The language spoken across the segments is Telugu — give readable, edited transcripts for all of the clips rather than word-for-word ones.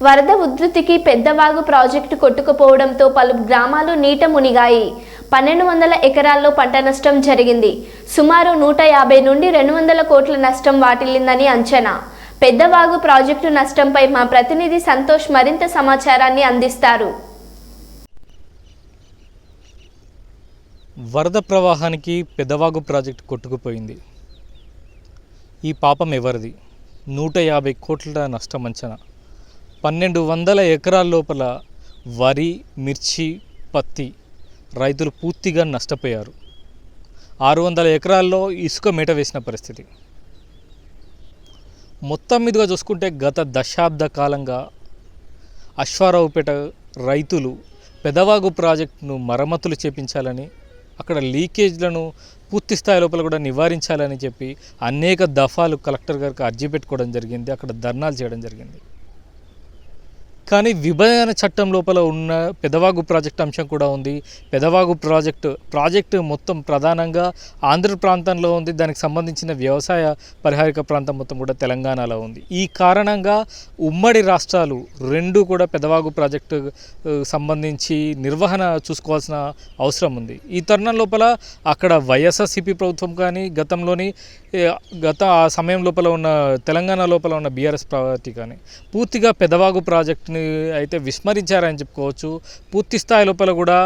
వరద ఉధృతికి పెద్దవాగు ప్రాజెక్టు కొట్టుకుపోవడంతో పలు గ్రామాలు నీట మునిగాయి. 1200 ఎకరాల్లో పంట నష్టం జరిగింది. సుమారు 150 నుండి 200 కోట్ల నష్టం వాటిల్లిందని అంచనా. పెద్దవాగు ప్రాజెక్టు నష్టంపై మా ప్రతినిధి సంతోష్ మరింత సమాచారాన్ని అందిస్తారు. వరద ప్రవాహానికి పెద్దవాగు ప్రాజెక్టు కొట్టుకుపోయింది. ఈ పాపం ఎవరిది? 150 కోట్ల నష్టం అంచనా. 1200 ఎకరాల లోపల వరి, మిర్చి, పత్తి రైతులు పూర్తిగా నష్టపోయారు. 600 ఎకరాల్లో ఇసుక మేట వేసిన పరిస్థితి. మొత్తం మీదుగా చూసుకుంటే గత దశాబ్ద కాలంగా అశ్వారావుపేట రైతులు పెదవాగు ప్రాజెక్టును మరమ్మతులు చేపించాలని, అక్కడ లీకేజ్లను పూర్తి స్థాయి లోపల కూడా నివారించాలని చెప్పి అనేక దఫాలు కలెక్టర్ గారికి అర్జీ పెట్టుకోవడం జరిగింది. అక్కడ ధర్నాలు చేయడం జరిగింది. కానీ విభజన చట్టం లోపల ఉన్న పెదవాగు ప్రాజెక్టు అంశం కూడా ఉంది. పెదవాగు ప్రాజెక్టు మొత్తం ప్రధానంగా ఆంధ్ర ప్రాంతంలో ఉంది. దానికి సంబంధించిన వ్యవసాయ పరిహారిక ప్రాంతం మొత్తం కూడా తెలంగాణలో ఉంది. ఈ కారణంగా ఉమ్మడి రాష్ట్రాలు రెండు కూడా పెదవాగు ప్రాజెక్టు సంబంధించి నిర్వహణ చూసుకోవాల్సిన అవసరం ఉంది. ఈ తరుణం లోపల అక్కడ వైఎస్ఆర్సీపీ ప్రభుత్వం కానీ గత ఆ సమయం లోపల ఉన్న తెలంగాణ లోపల ఉన్న బీఆర్ఎస్ పార్టీ కానీ పూర్తిగా పెదవాగు ప్రాజెక్టుని అయితే విస్మరించారని చెప్పుకోవచ్చు. పూర్తి స్థాయి లోపల కూడా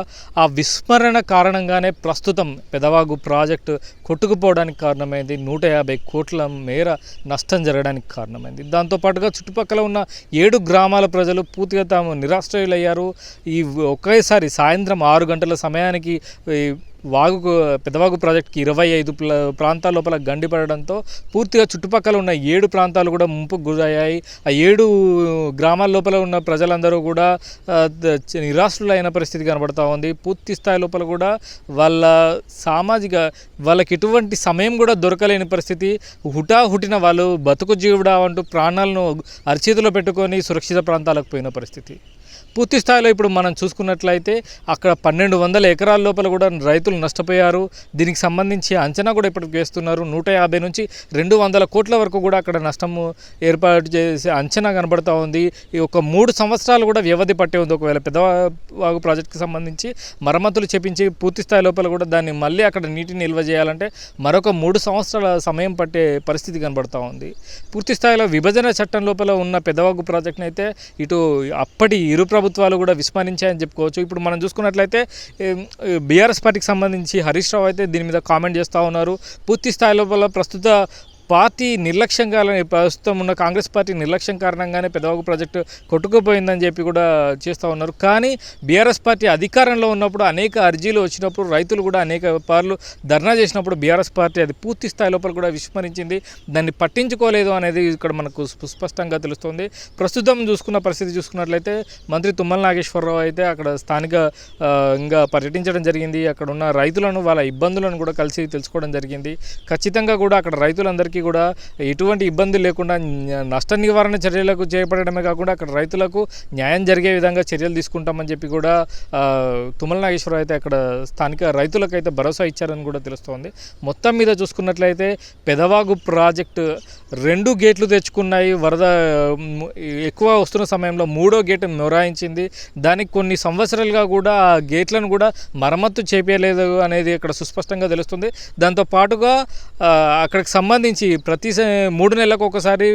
ఆ విస్మరణ కారణంగానే ప్రస్తుతం పెదవాగు ప్రాజెక్టు కొట్టుకుపోవడానికి కారణమైంది. 150 కోట్ల మేర నష్టం జరగడానికి కారణమైంది. దాంతోపాటుగా చుట్టుపక్కల ఉన్న 7 గ్రామాల ప్రజలు పూర్తిగా తాము నిరాశ్రయులయ్యారు. ఈ ఒకేసారి సాయంత్రం 6 గంటల సమయానికి పెదవాగు ప్రాజెక్టుకి 25 ప్రాంతాల లోపల గండి పడడంతో పూర్తిగా చుట్టుపక్కల ఉన్న 7 ప్రాంతాలు కూడా ముంపుకు గురయ్యాయి. ఆ 7 గ్రామాల లోపల ఉన్న ప్రజలందరూ కూడా నిరాశ్రులైన పరిస్థితి కనబడుతూ ఉంది. పూర్తి స్థాయి లోపల కూడా వాళ్ళకి ఎటువంటి సమయం కూడా దొరకలేని పరిస్థితి. హుటాహుటిన వాళ్ళు బతుకు జీవుడా అంటూ ప్రాణాలను అరచేతిలో పెట్టుకొని సురక్షిత ప్రాంతాలకు పోయిన పరిస్థితి. పూర్తి స్థాయిలో ఇప్పుడు మనం చూసుకున్నట్లయితే అక్కడ 1200 ఎకరాల లోపల కూడా రైతులు నష్టపోయారు. దీనికి సంబంధించి అంచనా కూడా ఇప్పటికి వేస్తున్నారు. 150 నుంచి 200 కోట్ల వరకు కూడా అక్కడ నష్టము ఏర్పాటు చేసే అంచనా కనబడుతూ ఉంది. ఈ ఒక 3 సంవత్సరాలు కూడా వ్యవధి పట్టే ఉంది. ఒకవేళ పెదవాగు ప్రాజెక్టుకి సంబంధించి మరమ్మతులు చేపించి పూర్తి స్థాయి లోపల కూడా దాన్ని మళ్ళీ అక్కడ నీటిని నిల్వ చేయాలంటే మరొక 3 సంవత్సరాల సమయం పట్టే పరిస్థితి కనబడుతూ ఉంది. పూర్తి స్థాయిలో విభజన చట్టం లోపల ఉన్న పెదవాగు ప్రాజెక్టుని అయితే ఇటు అప్పటి ఇరు ప్రభుత్వాలు కూడా విస్మరించాయని చెప్పుకోవచ్చు. ఇప్పుడు మనం చూసుకున్నట్లయితే బీఆర్ఎస్ పార్టీకి సంబంధించి హరీష్ రావు అయితే దీని మీద కామెంట్ చేస్తూ ఉన్నారు. పూర్తి స్థాయి లోపల ప్రస్తుత ప్రస్తుతం ఉన్న కాంగ్రెస్ పార్టీ నిర్లక్ష్యం కారణంగానే పెదవాగు ప్రాజెక్టు కొట్టుకుపోయిందని చెప్పి కూడా చేస్తూ ఉన్నారు. కానీ బీఆర్ఎస్ పార్టీ అధికారంలో ఉన్నప్పుడు అనేక అర్జీలు వచ్చినప్పుడు రైతులు కూడా అనేక పార్లు ధర్నా చేసినప్పుడు బీఆర్ఎస్ పార్టీ అది పూర్తి స్థాయి లోపల కూడా విస్మరించింది. దాన్ని పట్టించుకోలేదు అనేది ఇక్కడ మనకు స్పష్టంగా తెలుస్తుంది. ప్రస్తుతం చూసుకున్న పరిస్థితి చూసుకున్నట్లయితే మంత్రి తుమ్మల నాగేశ్వరరావు అయితే అక్కడ స్థానికంగా పర్యటించడం జరిగింది. అక్కడ ఉన్న రైతులను వాళ్ళ ఇబ్బందులను కూడా కలిసి తెలుసుకోవడం జరిగింది. ఖచ్చితంగా కూడా అక్కడ రైతులందరికీ కూడా ఎటువంటి ఇబ్బంది లేకుండా నష్ట నివారణ చర్యలకు చేపట్టడమే కాకుండా అక్కడ రైతులకు న్యాయం జరిగే విధంగా చర్యలు తీసుకుంటామని చెప్పి కూడా తుమ్మల నాగేశ్వరరావు అయితే అక్కడ స్థానిక రైతులకైతే భరోసా ఇచ్చారని కూడా తెలుస్తోంది. మొత్తం మీద చూసుకున్నట్లయితే పెదవాగు ప్రాజెక్టు 2 గేట్లు తెచ్చుకున్నాయి. వరద ఎక్కువ వస్తున్న సమయంలో 3వ గేటు మొరాయించింది. దానికి కొన్ని సంవత్సరాలుగా కూడా ఆ గేట్లను కూడా మరమ్మతు చేపలేదు అనేది ఇక్కడ సుస్పష్టంగా తెలుస్తుంది. దాంతోపాటుగా అక్కడికి సంబంధించి ప్రతి 3 నెలలకు ఒకసారి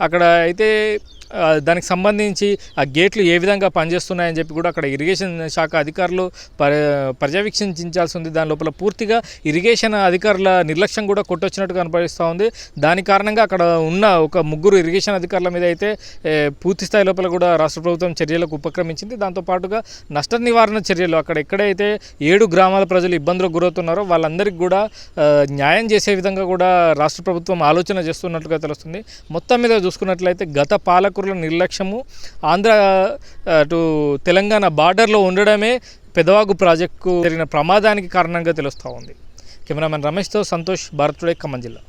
అక్కడ అయితే దానికి సంబంధించి ఆ గేట్లు ఏ విధంగా పనిచేస్తున్నాయని చెప్పి కూడా అక్కడ ఇరిగేషన్ శాఖ అధికారులు పర్యవేక్షించాల్సి ఉంది. దాని లోపల పూర్తిగా ఇరిగేషన్ అధికారుల నిర్లక్ష్యం కూడా కొట్టొచ్చినట్టు కనపడిస్తూ ఉంది. దాని కారణంగా అక్కడ ఉన్న ఒక 3 ఇరిగేషన్ అధికారుల మీద అయితే పూర్తి స్థాయి లోపల కూడా రాష్ట్ర ప్రభుత్వం చర్యలకు ఉపక్రమించింది. దాంతోపాటుగా నష్ట నివారణ చర్యలు అక్కడ ఎక్కడైతే 7 గ్రామాల ప్రజలు ఇబ్బందులకు గురవుతున్నారో వాళ్ళందరికీ కూడా న్యాయం చేసే విధంగా కూడా రాష్ట్ర ప్రభుత్వం ఆలోచన చేస్తున్నట్లుగా తెలుస్తుంది. మొత్తం మీద చూసుకున్నట్లయితే గత పాలకుల నిర్లక్ష్యము అటు తెలంగాణ బార్డర్లో ఉండడమే పెదవాగు ప్రాజెక్టుకు జరిగిన ప్రమాదానికి కారణంగా తెలుస్తూ ఉంది. కెమెరామెన్ రమేష్తో సంతోష్, భారత్ టుడే, ఖమ్మం జిల్లా.